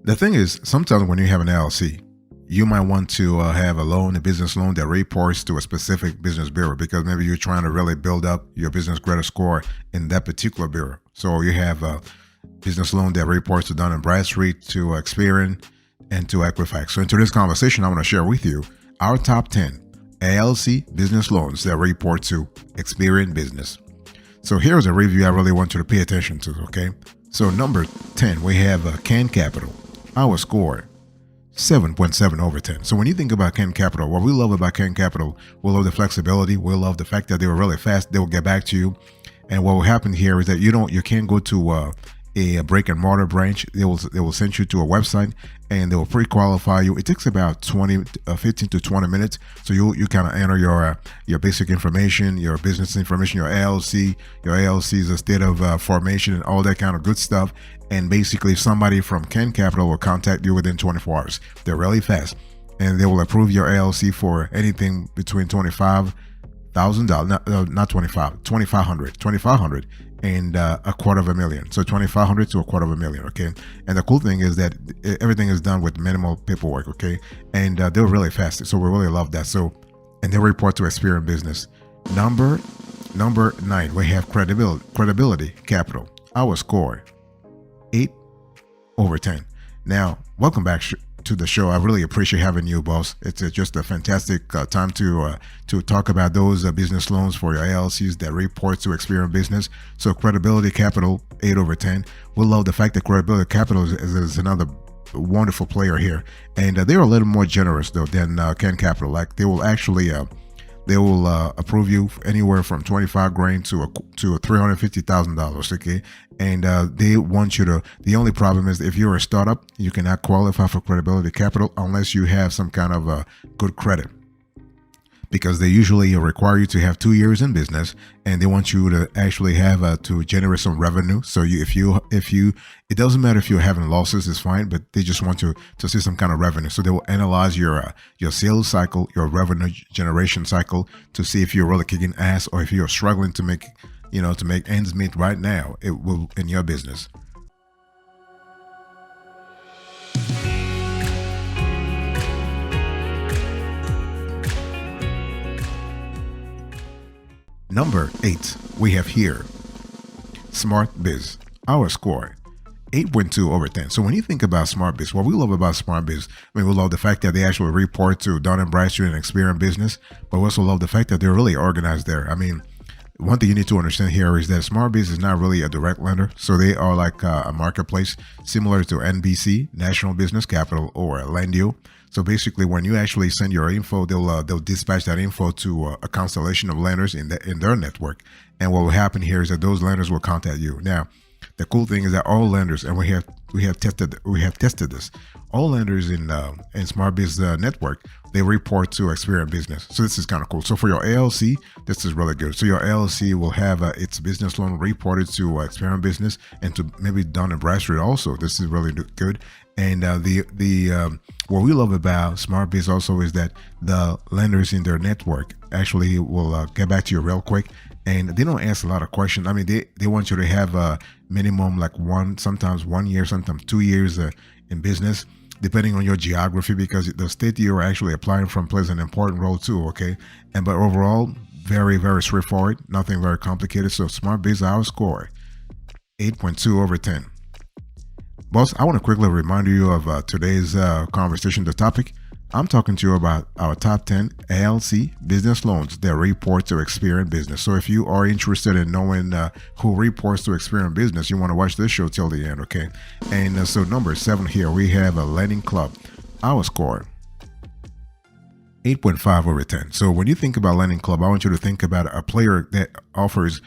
The thing is, sometimes when you have an LLC, you might want to have a business loan that reports to a specific business bureau because maybe you're trying to really build up your business credit score in that particular bureau. So you have a business loan that reports to Dun& Bradstreet, to Experian, and to Equifax. So in today's conversation, I want to share with you our top 10 LLC business loans that report to Experian Business. So here's a review I really want you to pay attention to, okay? So number 10, we have Can Capital. Our score, 7.7 over 10. So when you think about Can Capital, what we love about Can Capital, we love the flexibility. We love the fact that they were really fast. They will get back to you. And what will happen here is that you can't go to a brick and mortar branch. They will send you to a website and they will pre-qualify you. It takes about 15 to 20 minutes. So you kind of enter your basic information, your business information, your LLC's state of formation and all that kind of good stuff. And basically somebody from Can Capital will contact you within 24 hours. They're really fast and they will approve your LLC for anything between $25,000, not 25, 2,500 and $250,000. So 2,500 to $250,000. Okay. And the cool thing is that everything is done with minimal paperwork. Okay. And they're really fast. So we really love that. So, and they report to Experian Business. Number 9, we have Credibility Capital. Our score, 8 over 10. Now, welcome back to the show. I really appreciate having you, boss. It's just a fantastic time to talk about those business loans for your LLCs that report to Experian Business. So Credibility Capital, 8 over 10. We love the fact that Credibility Capital is another wonderful player here, and they're a little more generous though than Can Capital. Like they will actually approve you anywhere from $25,000 to $350,000. Okay, and they want you to. The only problem is if you're a startup, you cannot qualify for Credibility Capital unless you have some kind of good credit, because they usually require you to have 2 years in business, and they want you to actually have to generate some revenue. So if you, it doesn't matter if you're having losses, it's fine, but they just want to see some kind of revenue. So they will analyze your sales cycle, your revenue generation cycle, to see if you're really kicking ass or if you're struggling to make ends meet right now in your business. Number 8, we have here Smart Biz. Our score, 8.2 over 10. So when you think about Smart Biz, what we love about Smart Biz, we love the fact that they actually report to Dun & Bradstreet and Experian Business, but we also love the fact that they're really organized there. One thing you need to understand here is that Smart Biz is not really a direct lender. So they are like a marketplace similar to NBC, National Business Capital, or Lendio. So basically, when you actually send your info, they'll dispatch that info to a constellation of lenders in their network. And what will happen here is that those lenders will contact you. Now, the cool thing is that all lenders, and we have tested this. All lenders in Smart Biz network, they report to Experian Business. So this is kind of cool. So for your LLC, this is really good. So your LLC will have its business loan reported to Experian Business and to maybe Dun & Bradstreet also. This is really good. And what we love about Smart Biz also is that the lenders in their network actually will get back to you real quick, and they don't ask a lot of questions. They want you to have a minimum like sometimes 1 year, sometimes 2 years in business, depending on your geography, because the state you're actually applying from plays an important role too. Okay, but overall, very, very straightforward, nothing very complicated. So Smart Biz, our score, 8.2 over 10. Boss, I want to quickly remind you of today's conversation, the topic. I'm talking to you about our top 10 LLC business loans that report to Experian Business. So if you are interested in knowing who reports to Experian Business, you want to watch this show till the end, okay? And so number 7 here, we have a lending club. Our score, 8.5 over 10. So when you think about lending club, I want you to think about a player that offers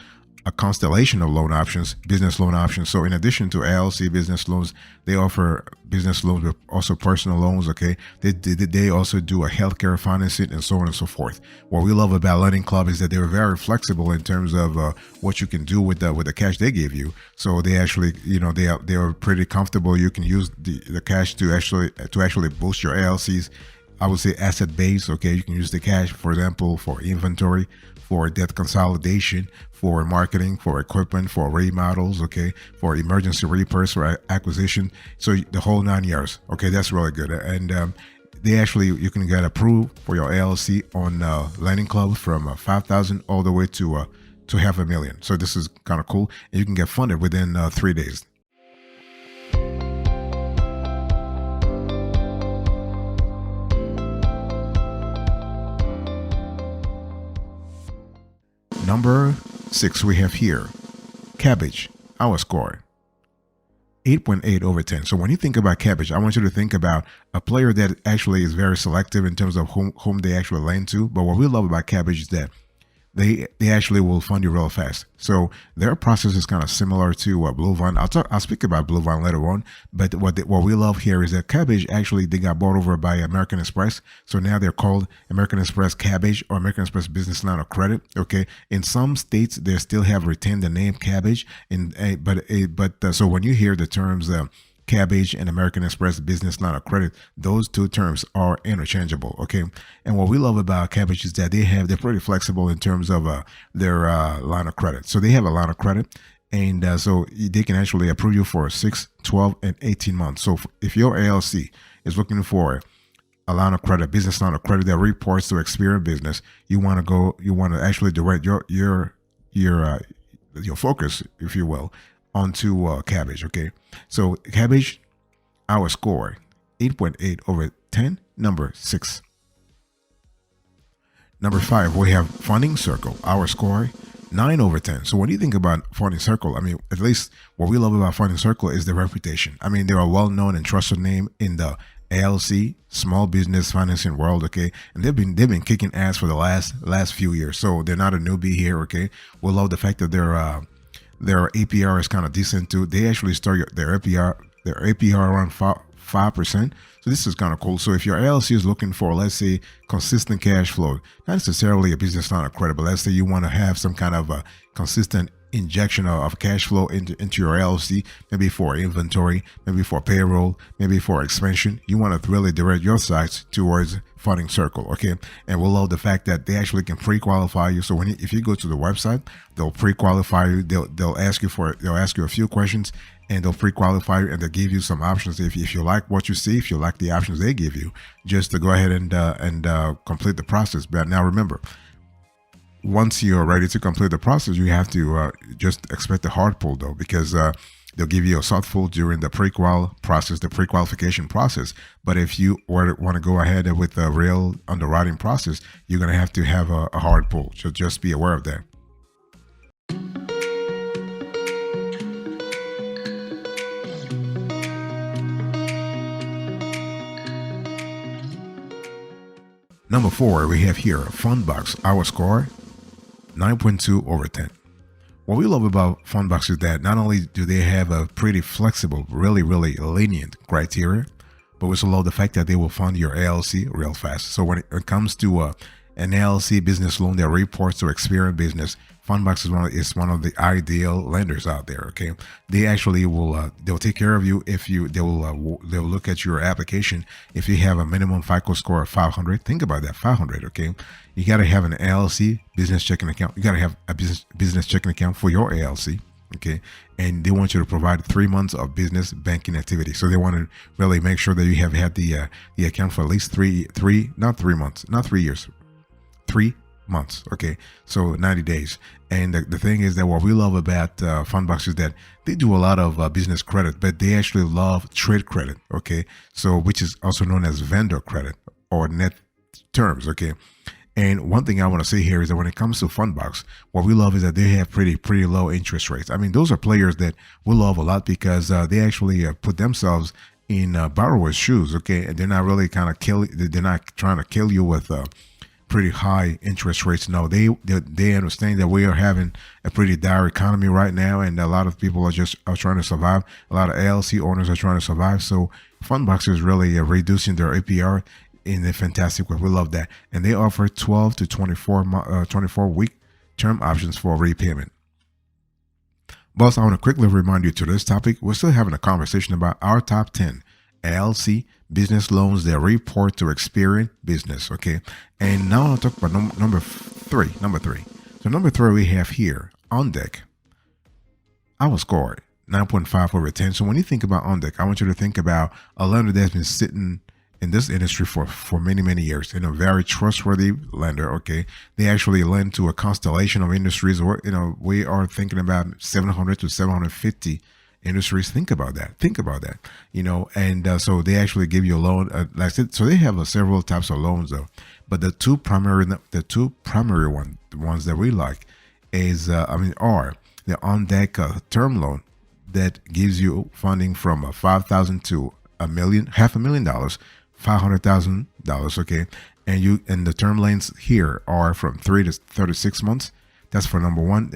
a constellation of loan options, business loan options. So in addition to LLC business loans, they offer business loans with also personal loans. Okay, they also do a healthcare financing and so on and so forth. What we love about Lending Club is that they're very flexible in terms of what you can do with the cash they give you. So they actually, they are pretty comfortable. You can use the cash to actually boost your LLCs. I would say asset base. Okay, you can use the cash, for example, for inventory, for debt consolidation, for marketing, for equipment, for remodels, okay, for emergency repairs, for acquisition. So the whole 9 years. Okay, that's really good. And they actually, you can get approved for your LLC on lending club from 5,000 all the way to $500,000. So this is kind of cool. And you can get funded within 3 days. Number 6 we have here, Cabbage, our score, 8.8 over 10. So when you think about Cabbage, I want you to think about a player that actually is very selective in terms of whom they actually lend to. But what we love about Cabbage is that they actually will fund you real fast. So their process is kind of similar to Blue Vine. I'll speak about Blue Vine later on. But what we love here is that Cabbage actually, they got bought over by American Express. So now they're called American Express Cabbage or American Express Business Line of Credit. Okay. In some states, they still have retained the name Cabbage. So when you hear the terms Cabbage and American Express Business Line of Credit, those two terms are interchangeable. Okay. And what we love about Cabbage is that they're pretty flexible in terms of their line of credit. So they have a line of credit, and so they can actually approve you for 6, 12, and 18 months. So if your LLC is looking for a line of credit, business line of credit that reports to Experian business, you want to actually direct your focus, if you will, onto Cabbage. Okay. So Cabbage, our score, 8.8 over 10, number 6. Number 5, we have Funding Circle, our score, 9 over 10. So when you think about Funding Circle, I mean, at least what we love about Funding Circle is their reputation. I mean, they're a well-known and trusted name in the LLC, small business financing world, okay? And they've been kicking ass for the last few years. So they're not a newbie here, okay? We love the fact that their APR is kind of decent too. They actually start their APR around 5%. So this is kind of cool. So if your LLC is looking for, let's say, consistent cash flow, not necessarily a business line of credit, but let's say you want to have some kind of a consistent injection of cash flow into your LLC, maybe for inventory, maybe for payroll, maybe for expansion. You want to really direct your sites towards Funding Circle, okay? And we'll love the fact that they actually can pre-qualify you. So if you go to the website, they'll pre-qualify you. They'll ask you a few questions, and they'll pre-qualify you, and they'll give you some options. If you like what you see, if you like the options they give you, just to go ahead and complete the process. But now remember, once you're ready to complete the process, you have to just expect a hard pull though, because they'll give you a soft pull during the pre-qual process, the pre-qualification process. But if you want to go ahead with the real underwriting process, you're going to have a hard pull. So just be aware of that. Number 4, we have here Fundbox, our score, 9.2 over 10. What we love about Fundbox is that not only do they have a pretty flexible, really lenient criteria, but we also love the fact that they will fund your LLC real fast. So when it comes to an LLC business loan that reports to Experian business, Fundbox is one of the ideal lenders out there. Okay, they actually will they'll take care of you they'll look at your application if you have a minimum FICO score of 500. Think about that, 500. Okay, you got to have an LLC business checking account. You got to have a business checking account for your LLC. Okay, and they want you to provide 3 months of business banking activity. So they want to really make sure that you have had the account for at least not 3 months, not 3 years, 3 months. Okay, so 90 days. And the thing is that what we love about Fundbox is that they do a lot of business credit, but they actually love trade credit. Okay, so which is also known as vendor credit or net terms. Okay. And one thing I want to say here is that when it comes to Fundbox, what we love is that they have pretty low interest rates. I mean, those are players that we love a lot because they actually put themselves in borrowers' shoes. Okay, and they're not really they're not trying to kill you with pretty high interest rates. No, they understand that we are having a pretty dire economy right now, and a lot of people are trying to survive. A lot of LLC owners are trying to survive. So Fundbox is really reducing their APR in a fantastic way. We love that. And they offer 12 to 24 week term options for repayment. Boss, I want to quickly remind you to this topic. We're still having a conversation about our top 10 LLC business loans that report to Experian business. Okay. And now I'll talk about number three. So number 3 we have here on deck. Our score 9.5 over 10. So when you think about on deck, I want you to think about a lender that's been sitting in this industry for many years, and a very trustworthy lender. Okay, they actually lend to a constellation of industries, or we are thinking about 700 to 750 industries. Think about that. And so they actually give you a loan. Like I said, so they have several types of loans though, but the two primary ones that we like is are the on deck term loan that gives you funding from $5,000 to $500,000, $500,000. Okay, and the term lanes here are from 3 to 36 months. That's for number one.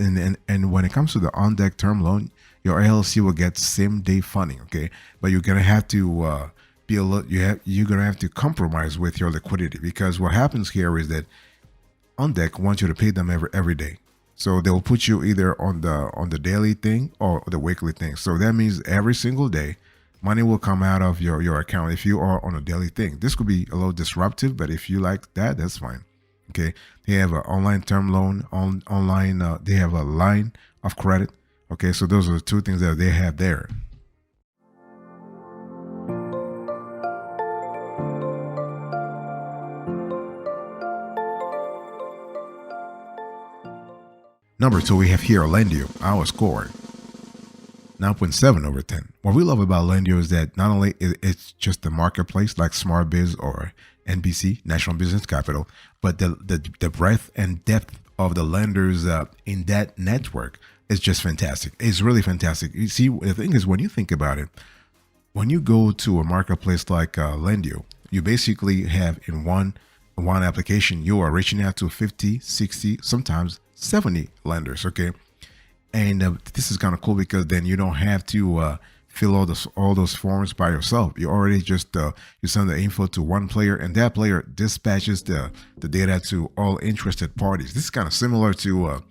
And when it comes to the on deck term loan, your LLC will get same day funding. Okay, but you're gonna have to you're gonna have to compromise with your liquidity, because what happens here is that on deck wants you to pay them every day. So they'll put you either on the daily thing or the weekly thing. So that means every single day, money will come out of your account if you are on a daily thing. This could be a little disruptive, but if you like that, that's fine. Okay. They have an online term loan, online. They have a line of credit. Okay. So those are the two things that they have there. Number 2, we have here Lendio, our score 9.7 over 10. What we love about Lendio is that not only it's just the marketplace like SmartBiz or NBC, National Business Capital, but the breadth and depth of the lenders in that network is just fantastic. It's really fantastic. You see, the thing is, when you think about it, when you go to a marketplace like Lendio, you basically have in one application, you are reaching out to 50, 60, sometimes 70 lenders. Okay. And this is kind of cool, because then you don't have to fill all those forms by yourself. You already just you send the info to one player, and that player dispatches the data to all interested parties. This is kind of similar to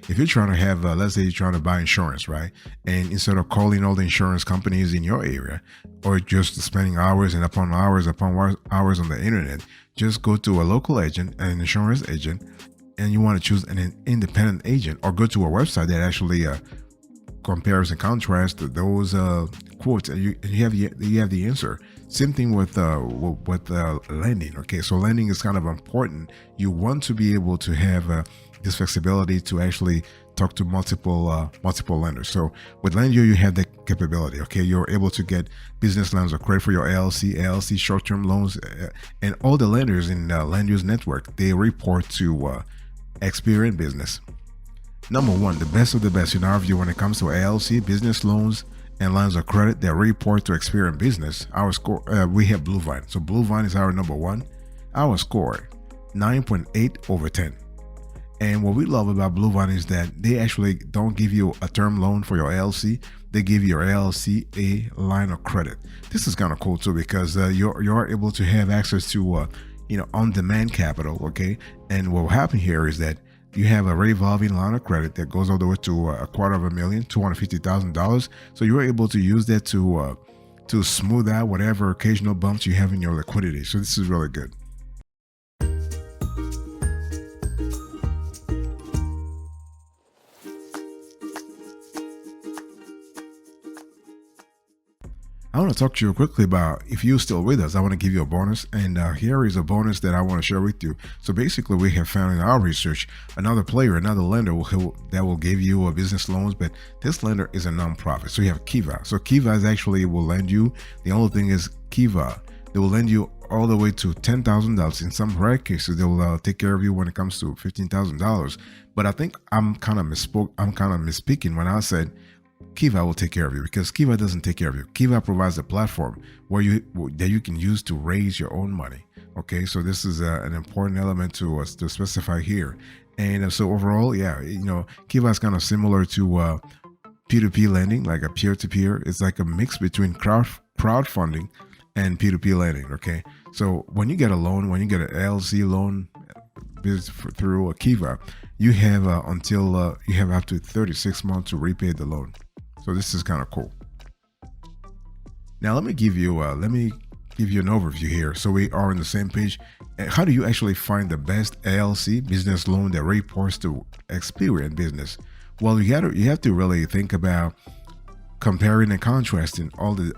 if you're trying to have let's say you're trying to buy insurance, right? And instead of calling all the insurance companies in your area, or just spending hours upon hours on the internet, just go to a local agent, an insurance agent, and you want to choose an independent agent, or go to a website that actually compares and contrasts those quotes, and you have the answer. Same thing with lending. Okay, so lending is kind of important. You want to be able to have this flexibility to actually talk to multiple lenders. So with Lendio, you have that capability. Okay, you're able to get business loans or credit for your LLC short-term loans, and all the lenders in Lendio's network, they report to Experian Business. Number 1, the best of the best in our view when it comes to LLC, business loans, and lines of credit that report to Experian Business. Our score, we have Bluevine. So Bluevine is our number 1. Our score 9.8 over 10. And what we love about Bluevine is that they actually don't give you a term loan for your LLC. They give your LLC a line of credit. This is kind of cool too, because you're able to have access to on-demand capital. Okay, and what will happen here is that you have a revolving line of credit that goes all the way to $250,000, $250,000. So you're able to use that to smooth out whatever occasional bumps you have in your liquidity. So this is really good. I want to talk to you quickly about, if you're still with us, I want to give you a bonus. And here is a bonus that I want to share with you. So basically, we have found in our research another lender that will give you business loans, but this lender is a nonprofit. So you have Kiva. So Kiva is actually will lend you. The only thing is Kiva, they will lend you all the way to $10,000. In some rare cases, they will take care of you when it comes to $15,000. But I think I'm kind of misspeaking when I said Kiva will take care of you, because Kiva doesn't take care of you. Kiva provides a platform that you can use to raise your own money. Okay, so this is an important element to specify here. And so overall, Kiva is kind of similar to P2P lending, like a peer-to-peer. It's like a mix between crowdfunding and P2P lending. Okay, so when you get a loan, when you get an LLC loan through Kiva, you have you have up to 36 months to repay the loan. So this is kind of cool. Now let me give you an overview here so we are on the same page. How do you actually find the best LLC business loan that reports to Experian business? Well, you have to really think about comparing and contrasting all the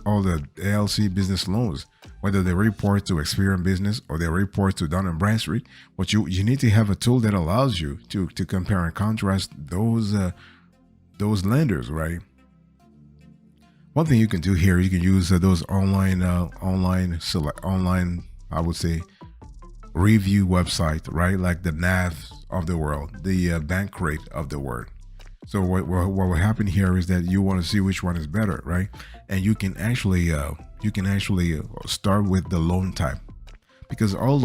LLC business loans, whether they report to Experian business or they report to Dun and Bradstreet. But you need to have a tool that allows you to compare and contrast those lenders, right? One thing you can do here, you can use those online, I would say, review website, right? Like the NAV of the world, the bank rate of the world. So what will happen here is that you want to see which one is better, right? And you can actually start with the loan type, because all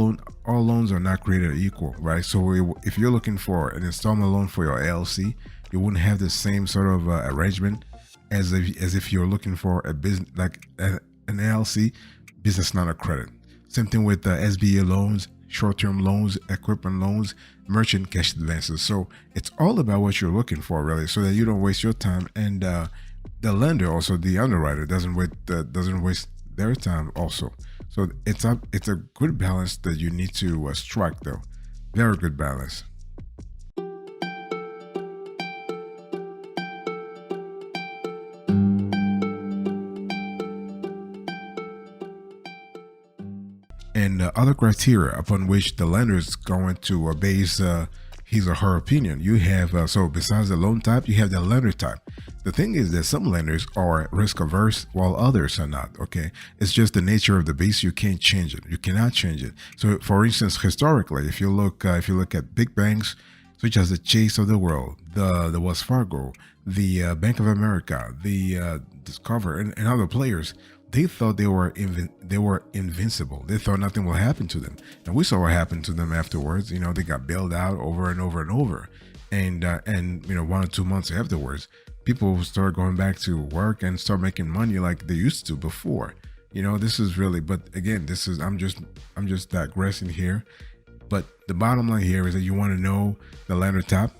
loans are not created equal, right? So if you're looking for an installment loan for your LLC, you wouldn't have the same sort of arrangement as if you're looking for a business like an LLC, business line of credit. Same thing with SBA loans, short-term loans, equipment loans, merchant cash advances. So it's all about what you're looking for, really, so that you don't waste your time, and the lender, also the underwriter, doesn't waste their time also. So it's a good balance that you need to strike, though. Very good balance. And other criteria upon which the lender is going to base his or her opinion. You have, so besides the loan type, you have the lender type. The thing is that some lenders are risk averse while others are not, okay? It's just the nature of the beast. You can't change it. You cannot change it. So for instance, historically, if you look at big banks such as the Chase of the world, the Wells Fargo, the Bank of America, the Discover, and other players, they thought they were invincible. They thought nothing will happen to them, and we saw what happened to them afterwards. They got bailed out over and over and over, and 1 or 2 months afterwards, people start going back to work and start making money like they used to before. This is really, but again, I'm just digressing here. But the bottom line here is that you want to know the lender type.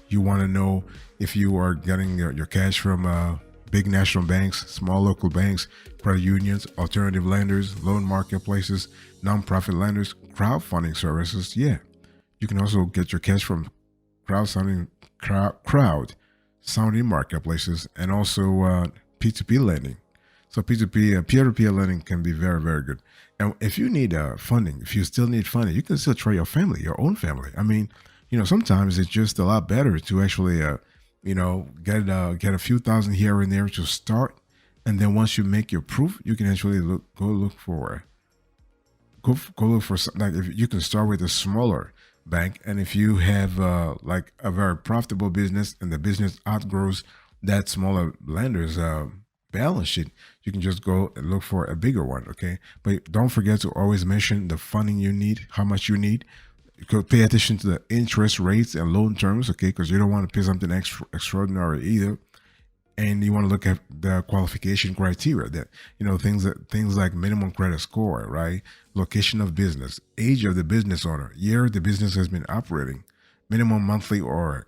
You want to know if you are getting your cash from big national banks, small local banks, credit unions, alternative lenders, loan marketplaces, nonprofit lenders, crowdfunding services. Yeah, you can also get your cash from crowd sounding marketplaces, and also P2P lending. So P2P, peer-to-peer lending can be very, very good. And if you need funding, if you still need funding, you can still try your own family. I mean, sometimes it's just a lot better to actually get a few thousand here and there to start, and then once you make your proof, you can actually go look for like, if you can start with a smaller bank, and if you have like a very profitable business and the business outgrows that smaller lender's balance sheet, you can just go and look for a bigger one. Okay, but don't forget to always mention the funding you need, how much you need. You could pay attention to the interest rates and loan terms, okay, because you don't want to pay something extraordinary either. And you want to look at the qualification criteria, that things like minimum credit score, right? Location of business, age of the business owner, year the business has been operating, minimum monthly or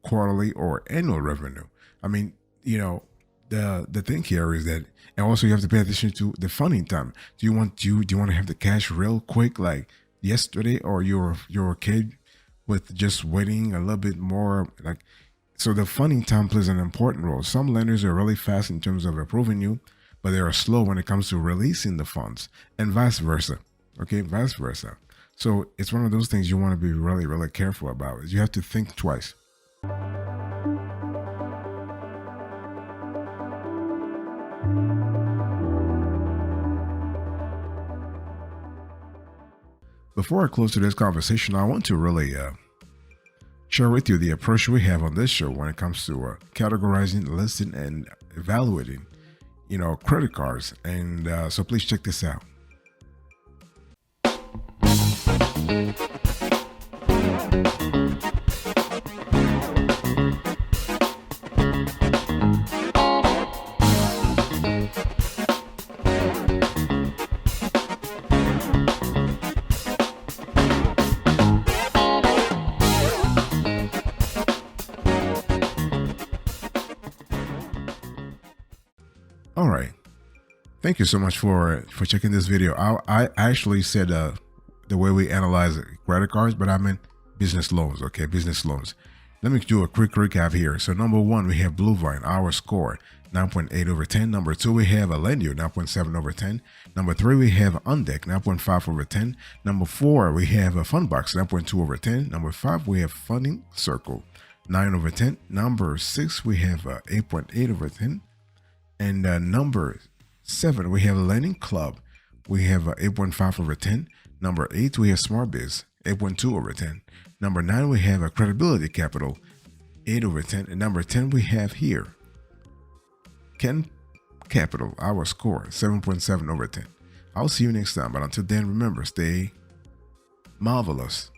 quarterly or annual revenue. I mean, the thing here is that, and also you have to pay attention to the funding time. Do you want to have the cash real quick, like yesterday, or you're okay with just waiting a little bit more? Like, so the funding time plays an important role. Some lenders are really fast in terms of approving you, but they are slow when it comes to releasing the funds, and vice versa. Okay, vice versa. So it's one of those things you want to be really, really careful about. You have to think twice. Before I close today's conversation, I want to really share with you the approach we have on this show when it comes to categorizing, listing, and evaluating, credit cards. And so please check this out. All right. Thank thank you so much for checking this video. I actually said the way we analyze credit cards, but I meant business loans. Okay, business loans. Let me do a quick recap here. So number one, we have Blue Vine, our score 9.8 over 10. Number two, we have Alendio 9.7 over 10. Number three, we have Undeck 9.5 over 10. Number four, we have a Funbox 9.2 over 10. Number five, we have Funding Circle 9 over 10. Number six, we have 8.8 over 10. And number seven, we have Lending Club. We have 8.5 over 10. Number eight, we have Smart Biz 8.2 over 10. Number nine, we have a Credibility Capital 8 over 10. And number 10, we have here Ken Capital, our score 7.7 over 10. I'll see you next time, but until then, remember, stay marvelous.